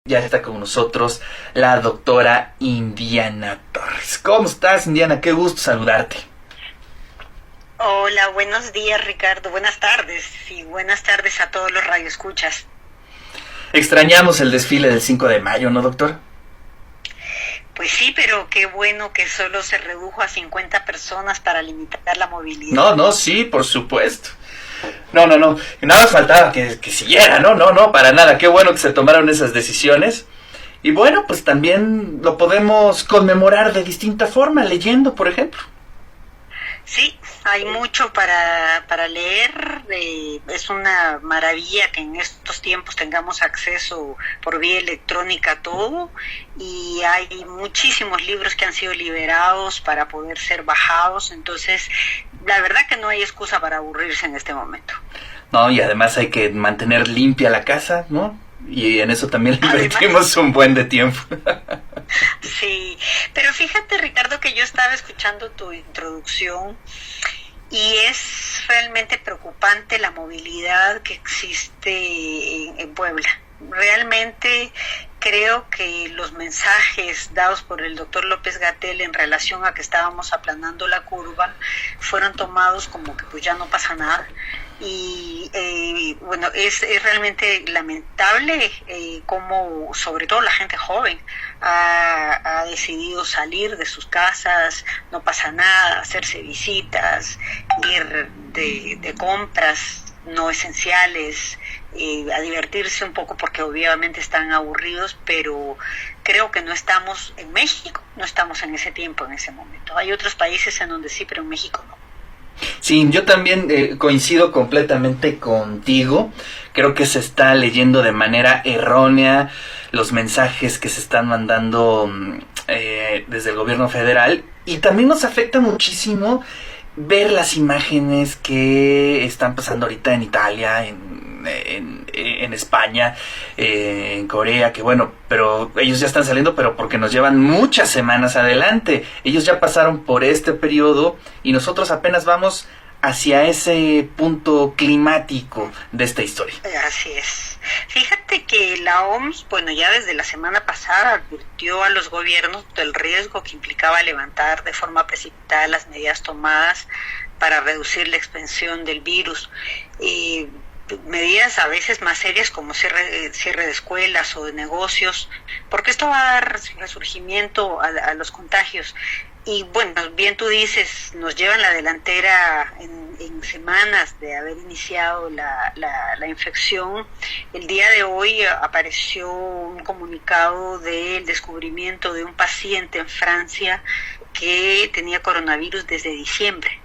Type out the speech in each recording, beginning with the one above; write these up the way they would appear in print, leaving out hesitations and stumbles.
Ya está con nosotros la doctora Indiana Torres. ¿Cómo estás, Indiana? Qué gusto saludarte. Hola, buenos días, Ricardo. Buenas tardes y buenas tardes a todos los radioescuchas. Extrañamos el desfile del 5 de mayo, ¿no, doctor? Pues sí, pero qué bueno que solo se redujo a 50 personas para limitar la movilidad. No, sí, por supuesto. No. Nada más faltaba que siguiera, no, para nada. Qué bueno que se tomaron esas decisiones. Y bueno, pues también lo podemos conmemorar de distinta forma, leyendo, por ejemplo. Sí, hay mucho para leer. Es una maravilla que en estos tiempos tengamos acceso por vía electrónica a todo, y hay muchísimos libros que han sido liberados para poder ser bajados. Entonces, la verdad que no hay excusa para aburrirse en este momento. No, y además hay que mantener limpia la casa, ¿no? Y en eso también le Además, invertimos un buen de tiempo. sí, pero fíjate, Ricardo, que yo estaba escuchando tu introducción y es realmente preocupante la movilidad que existe en Puebla. Realmente creo que los mensajes dados por el doctor López-Gatell en relación a que estábamos aplanando la curva fueron tomados como que pues ya no pasa nada. Y bueno, es realmente lamentable cómo sobre todo la gente joven ha decidido salir de sus casas, no pasa nada, hacerse visitas, ir de compras no esenciales, a divertirse un poco porque obviamente están aburridos, pero creo que no estamos en México, no estamos en ese tiempo, en ese momento. Hay otros países en donde sí, pero en México no. Sí, yo también coincido completamente contigo. Creo que se está leyendo de manera errónea los mensajes que se están mandando desde el gobierno federal, y también nos afecta muchísimo ver las imágenes que están pasando ahorita en Italia, en España, en Corea, que bueno, pero ellos ya están saliendo, pero porque nos llevan muchas semanas adelante. Ellos ya pasaron por este periodo y nosotros apenas vamos hacia ese punto climático de esta historia. Así es. Fíjate que la OMS, bueno, ya desde la semana pasada advirtió a los gobiernos del riesgo que implicaba levantar de forma precipitada las medidas tomadas para reducir la expansión del virus. Medidas a veces más serias como cierre de escuelas o de negocios, porque esto va a dar resurgimiento a los contagios. Y bueno, bien tú dices, nos llevan la delantera en semanas de haber iniciado la infección. El día de hoy apareció un comunicado del descubrimiento de un paciente en Francia que tenía coronavirus desde diciembre.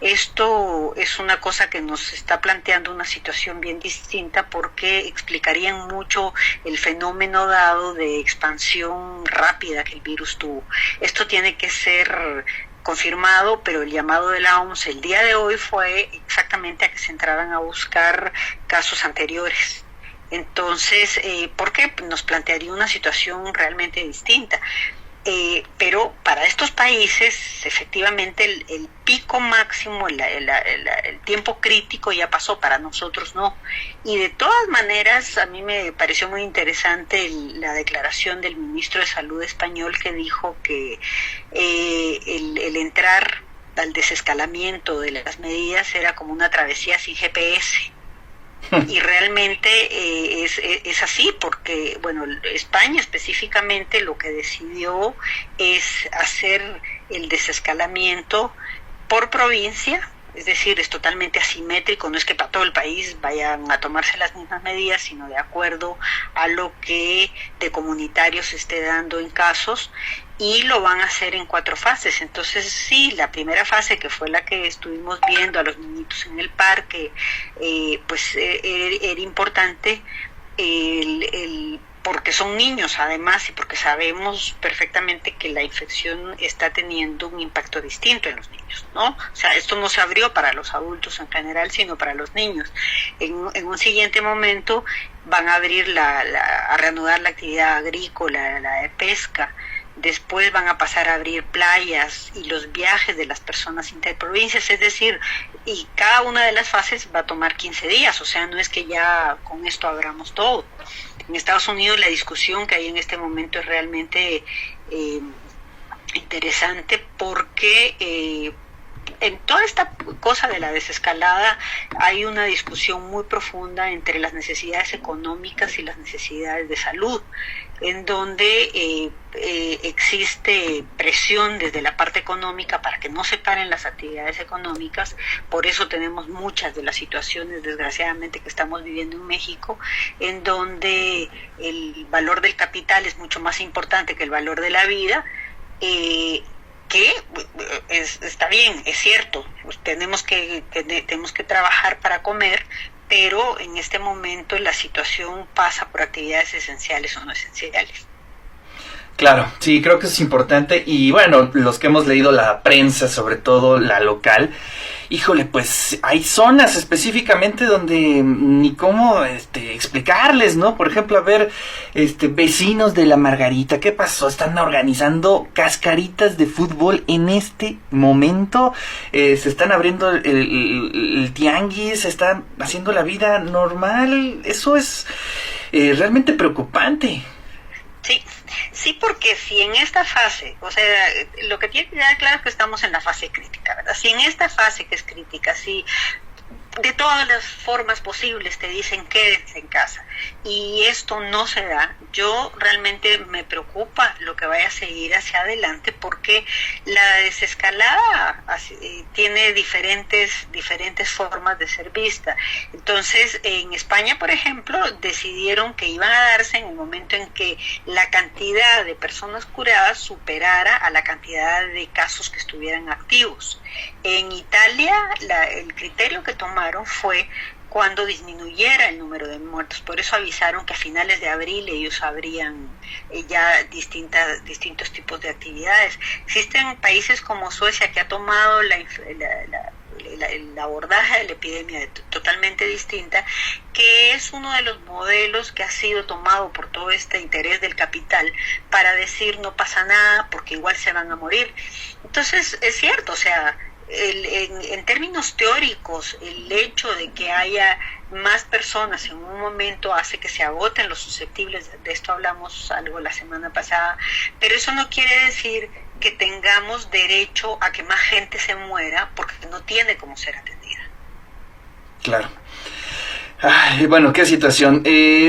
Esto es una cosa que nos está planteando una situación bien distinta, porque explicarían mucho el fenómeno dado de expansión rápida que el virus tuvo. Esto tiene que ser confirmado, pero el llamado de la OMS el día de hoy fue exactamente a que se entraran a buscar casos anteriores. Entonces, ¿por qué? Nos plantearía una situación realmente distinta. Pero para estos países efectivamente el pico máximo, el tiempo crítico ya pasó, para nosotros no. Y de todas maneras a mí me pareció muy interesante la declaración del ministro de Salud español, que dijo que el entrar al desescalamiento de las medidas era como una travesía sin GPS. Y realmente es así, porque bueno, España específicamente lo que decidió es hacer el desescalamiento por provincia, es decir, es totalmente asimétrico, no es que para todo el país vayan a tomarse las mismas medidas, sino de acuerdo a lo que de comunitario se esté dando en casos, y lo van a hacer en 4 fases. Entonces sí, la primera fase, que fue la que estuvimos viendo a los niñitos en el parque, pues era importante porque son niños además, y porque sabemos perfectamente que la infección está teniendo un impacto distinto en los niños, ¿no? O sea, esto no se abrió para los adultos en general, sino para los niños. En un siguiente momento van a abrir a reanudar la actividad agrícola, la de pesca, después van a pasar a abrir playas y los viajes de las personas interprovincias, es decir, y cada una de las fases va a tomar 15 días, o sea, no es que ya con esto abramos todo. En Estados Unidos la discusión que hay en este momento es realmente interesante porque en toda esta cosa de la desescalada hay una discusión muy profunda entre las necesidades económicas y las necesidades de salud, en donde existe presión desde la parte económica para que no se paren las actividades económicas. Por eso tenemos muchas de las situaciones, desgraciadamente, que estamos viviendo en México, en donde el valor del capital es mucho más importante que el valor de la vida, que está bien, es cierto, pues tenemos que trabajar para comer, pero en este momento la situación pasa por actividades esenciales o no esenciales. Claro, sí, creo que eso es importante. Y bueno, los que hemos leído la prensa, sobre todo la local, híjole, pues hay zonas específicamente donde ni cómo explicarles, ¿no? Por ejemplo, a ver, vecinos de La Margarita, ¿qué pasó? Están organizando cascaritas de fútbol en este momento, se están abriendo el tianguis, se está haciendo la vida normal. Eso es realmente preocupante. Sí, porque si en esta fase, o sea, lo que tiene que quedar claro es que estamos en la fase crítica, ¿verdad? Si en esta fase que es crítica, si de todas las formas posibles te dicen quédense en casa y esto no se da, yo realmente me preocupa lo que vaya a seguir hacia adelante, porque la desescalada tiene diferentes formas de ser vista. Entonces, en España, por ejemplo, decidieron que iban a darse en el momento en que la cantidad de personas curadas superara a la cantidad de casos que estuvieran activos. En Italia, el criterio que tomaron fue cuando disminuyera el número de muertos. Por eso avisaron que a finales de abril ellos abrían ya distintos tipos de actividades. Existen países como Suecia que ha tomado el abordaje de la epidemia totalmente distinta, que es uno de los modelos que ha sido tomado por todo este interés del capital para decir no pasa nada porque igual se van a morir. Entonces es cierto, o sea, en términos teóricos, el hecho de que haya más personas en un momento hace que se agoten los susceptibles, de esto hablamos algo la semana pasada, pero eso no quiere decir que tengamos derecho a que más gente se muera porque no tiene cómo ser atendida. Claro. Ay, bueno, qué situación.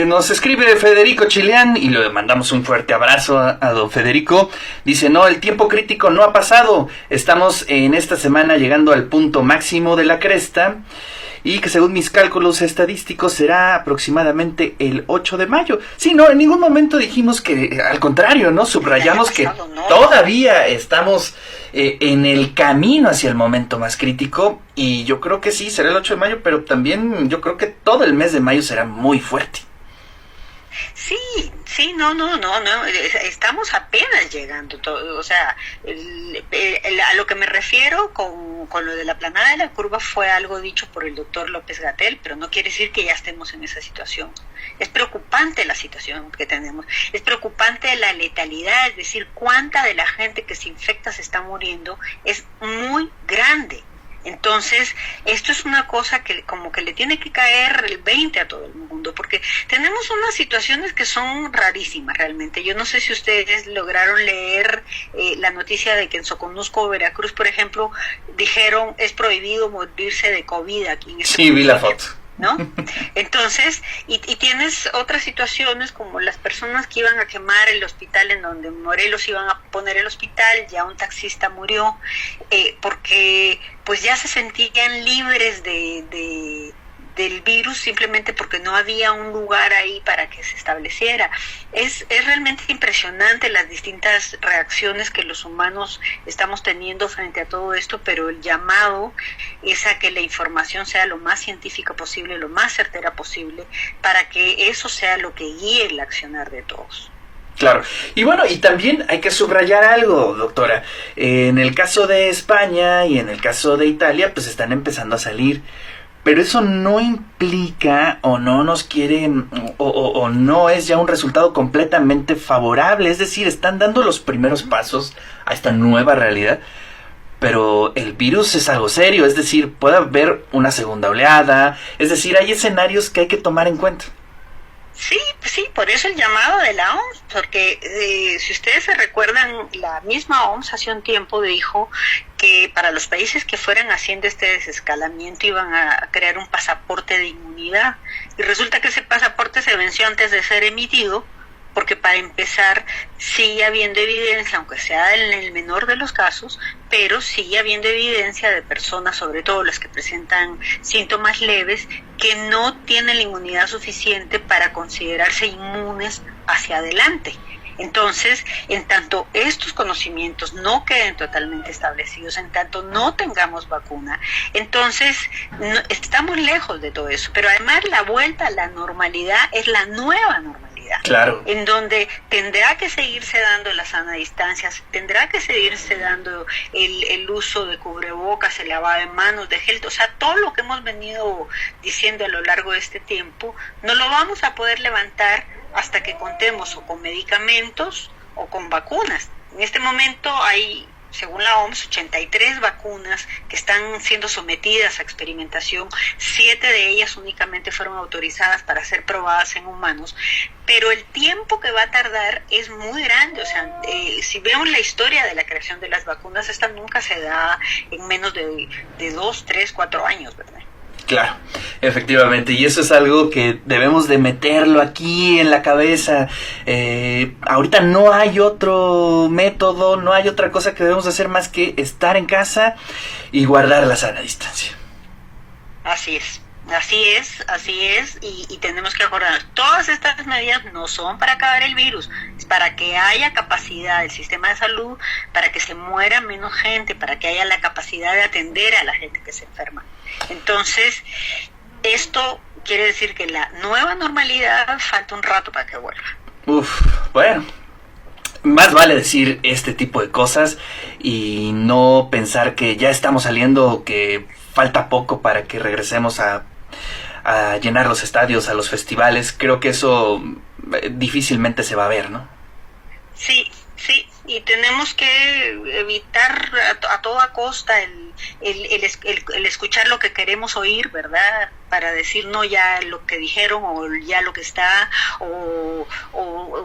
Nos escribe Federico Chileán y le mandamos un fuerte abrazo a don Federico. Dice, no, el tiempo crítico no ha pasado. Estamos en esta semana llegando al punto máximo de la cresta y que según mis cálculos estadísticos será aproximadamente el 8 de mayo. Sí, no, en ningún momento dijimos que, al contrario, ¿no? Subrayamos que todavía estamos en el camino hacia el momento más crítico y yo creo que sí, será el 8 de mayo, pero también yo creo que todo el mes de mayo será muy fuerte. Sí, no, estamos apenas llegando, o sea, a lo que me refiero con lo de la aplanada de la curva fue algo dicho por el doctor López-Gatell, pero no quiere decir que ya estemos en esa situación. Es preocupante la situación que tenemos, es preocupante la letalidad, es decir, cuánta de la gente que se infecta se está muriendo, es muy grande. Entonces, esto es una cosa que como que le tiene que caer el 20 a todo el mundo, porque tenemos unas situaciones que son rarísimas realmente. Yo no sé si ustedes lograron leer la noticia de que en Soconusco, Veracruz, por ejemplo, dijeron es prohibido morirse de COVID aquí en este Sí, vi la foto. ¿No? Entonces, y tienes otras situaciones como las personas que iban a quemar el hospital en donde Morelos iban a poner el hospital, ya un taxista murió, porque pues ya se sentían libres del virus simplemente porque no había un lugar ahí para que se estableciera. Es realmente impresionante las distintas reacciones que los humanos estamos teniendo frente a todo esto, pero el llamado es a que la información sea lo más científica posible, lo más certera posible, para que eso sea lo que guíe el accionar de todos. Claro, y bueno, y también hay que subrayar algo, doctora. En el caso de España y en el caso de Italia, pues están empezando a salir pero eso no implica o no nos quiere o no es ya un resultado completamente favorable. Es decir, están dando los primeros pasos a esta nueva realidad, pero el virus es algo serio. Es decir, puede haber una segunda oleada. Es decir, hay escenarios que hay que tomar en cuenta. Sí, sí, por eso el llamado de la OMS, porque si ustedes se recuerdan, la misma OMS hace un tiempo dijo que para los países que fueran haciendo este desescalamiento iban a crear un pasaporte de inmunidad, y resulta que ese pasaporte se venció antes de ser emitido, porque para empezar sigue habiendo evidencia, aunque sea en el menor de los casos, pero sigue habiendo evidencia de personas, sobre todo las que presentan síntomas leves, que no tienen la inmunidad suficiente para considerarse inmunes hacia adelante. Entonces, en tanto estos conocimientos no queden totalmente establecidos, en tanto no tengamos vacuna, entonces estamos lejos de todo eso. Pero además la vuelta a la normalidad es la nueva normalidad. Claro. En donde tendrá que seguirse dando la sana distancia, tendrá que seguirse dando el uso de cubrebocas, el lavado de manos, de gel, o sea, todo lo que hemos venido diciendo a lo largo de este tiempo, no lo vamos a poder levantar hasta que contemos o con medicamentos o con vacunas. En este momento hay, según la OMS, 83 vacunas que están siendo sometidas a experimentación. 7 de ellas únicamente fueron autorizadas para ser probadas en humanos, pero el tiempo que va a tardar es muy grande. O sea, si vemos la historia de la creación de las vacunas, esta nunca se da en menos de 2, 3, 4 años, ¿verdad? Claro, efectivamente, y eso es algo que debemos de meterlo aquí en la cabeza. Ahorita no hay otro método, no hay otra cosa que debemos hacer más que estar en casa y guardar la sana distancia. Así es. Y tenemos que acordar, todas estas medidas no son para acabar el virus, es para que haya capacidad del sistema de salud, para que se muera menos gente, para que haya la capacidad de atender a la gente que se enferma. Entonces, esto quiere decir que la nueva normalidad falta un rato para que vuelva. Bueno, más vale decir este tipo de cosas y no pensar que ya estamos saliendo o que falta poco para que regresemos a llenar los estadios, a los festivales. Creo que eso difícilmente se va a ver, ¿no? Sí, y tenemos que evitar a toda costa el escuchar lo que queremos oír, ¿verdad? Para decir no ya lo que dijeron o ya lo que está, o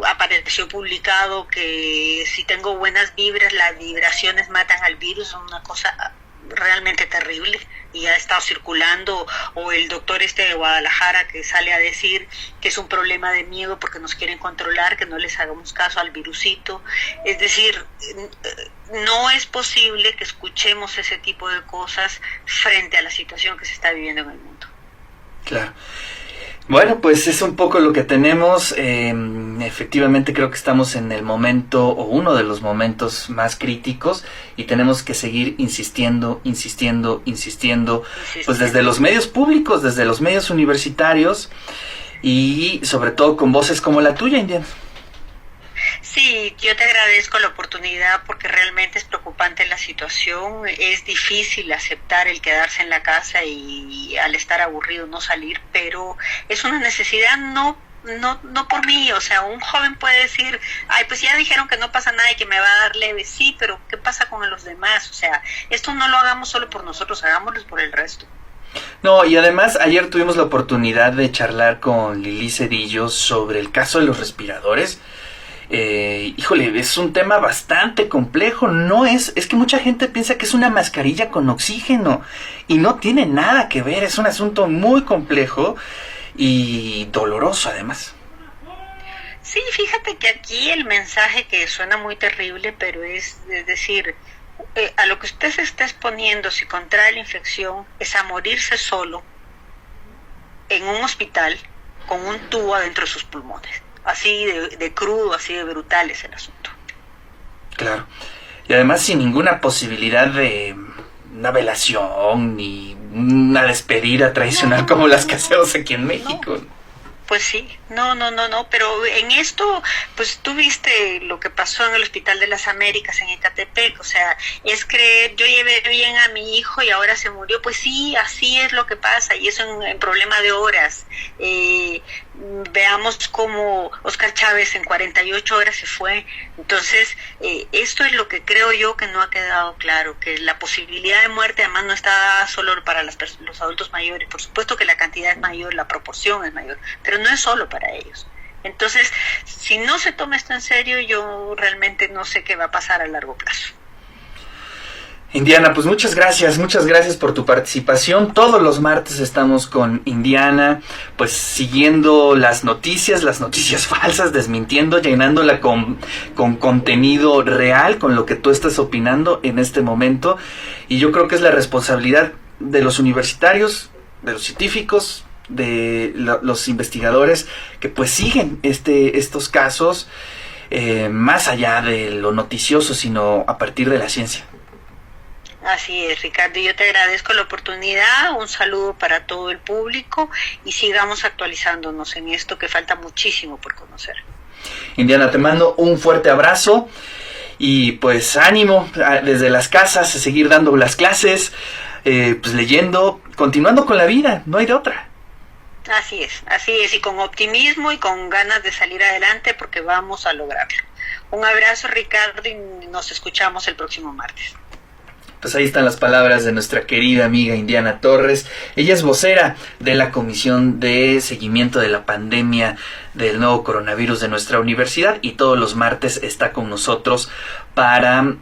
apareció publicado que si tengo buenas vibras, las vibraciones matan al virus, una cosa realmente terrible, y ha estado circulando, o el doctor de Guadalajara que sale a decir que es un problema de miedo porque nos quieren controlar, que no les hagamos caso al virusito. Es decir, no es posible que escuchemos ese tipo de cosas frente a la situación que se está viviendo en el mundo. Claro. Bueno, pues es un poco lo que tenemos. Efectivamente creo que estamos en el momento, o uno de los momentos más críticos, y tenemos que seguir insistiendo, pues desde los medios públicos, desde los medios universitarios, y sobre todo con voces como la tuya, Indiana. Sí, yo te agradezco la oportunidad porque realmente es preocupante la situación. Es difícil aceptar el quedarse en la casa y al estar aburrido no salir, pero es una necesidad, no por mí. O sea, un joven puede decir, ay, pues ya dijeron que no pasa nada y que me va a dar leve. Sí, pero ¿qué pasa con los demás? O sea, esto no lo hagamos solo por nosotros, hagámoslo por el resto. No, y además ayer tuvimos la oportunidad de charlar con Lili Cedillo sobre el caso de los respiradores. Híjole, es un tema bastante complejo. No es que mucha gente piensa que es una mascarilla con oxígeno y no tiene nada que ver. Es un asunto muy complejo y doloroso además. Sí, fíjate que aquí el mensaje, que suena muy terrible, pero es decir, a lo que usted se está exponiendo si contrae la infección es a morirse solo en un hospital con un tubo adentro de sus pulmones. Así de crudo, así de brutal es el asunto. Claro. Y además sin ninguna posibilidad de una velación ni una despedida tradicional como las que hacemos aquí en México. Pues sí, no, pero en esto, pues tú viste lo que pasó en el Hospital de las Américas en Ecatepec, o sea, es creer, yo llevé bien a mi hijo y ahora se murió, pues sí, así es lo que pasa, y eso en problema de horas. Veamos cómo Oscar Chávez en 48 horas se fue. Entonces, esto es lo que creo yo que no ha quedado claro, que la posibilidad de muerte además no está solo para los adultos mayores, por supuesto que la cantidad es mayor, la proporción es mayor, pero no es solo para ellos. Entonces, si no se toma esto en serio, yo realmente no sé qué va a pasar a largo plazo. Indiana, pues muchas gracias por tu participación. Todos los martes estamos con Indiana, pues siguiendo las noticias falsas, desmintiendo, llenándola con contenido real, con lo que tú estás opinando en este momento. Y yo creo que es la responsabilidad de los universitarios, de los científicos, de los investigadores que pues siguen estos casos más allá de lo noticioso, sino a partir de la ciencia. Así es, Ricardo, yo te agradezco la oportunidad, un saludo para todo el público y sigamos actualizándonos en esto que falta muchísimo por conocer. Indiana, te mando un fuerte abrazo y pues ánimo desde las casas a seguir dando las clases, pues leyendo, continuando con la vida, no hay de otra. Así es, y con optimismo y con ganas de salir adelante porque vamos a lograrlo. Un abrazo, Ricardo, y nos escuchamos el próximo martes. Pues ahí están las palabras de nuestra querida amiga Indiana Torres. Ella es vocera de la Comisión de Seguimiento de la Pandemia del Nuevo Coronavirus de nuestra universidad y todos los martes está con nosotros para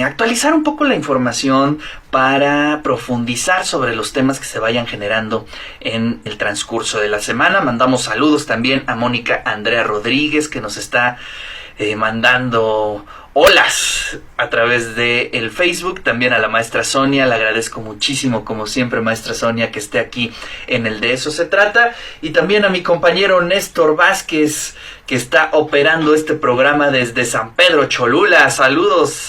actualizar un poco la información, para profundizar sobre los temas que se vayan generando en el transcurso de la semana. Mandamos saludos también a Mónica Andrea Rodríguez, que nos está mandando olas a través de el Facebook, también a la maestra Sonia, le agradezco muchísimo como siempre, maestra Sonia, que esté aquí en el De Eso Se Trata, y también a mi compañero Néstor Vázquez, que está operando este programa desde San Pedro Cholula. Saludos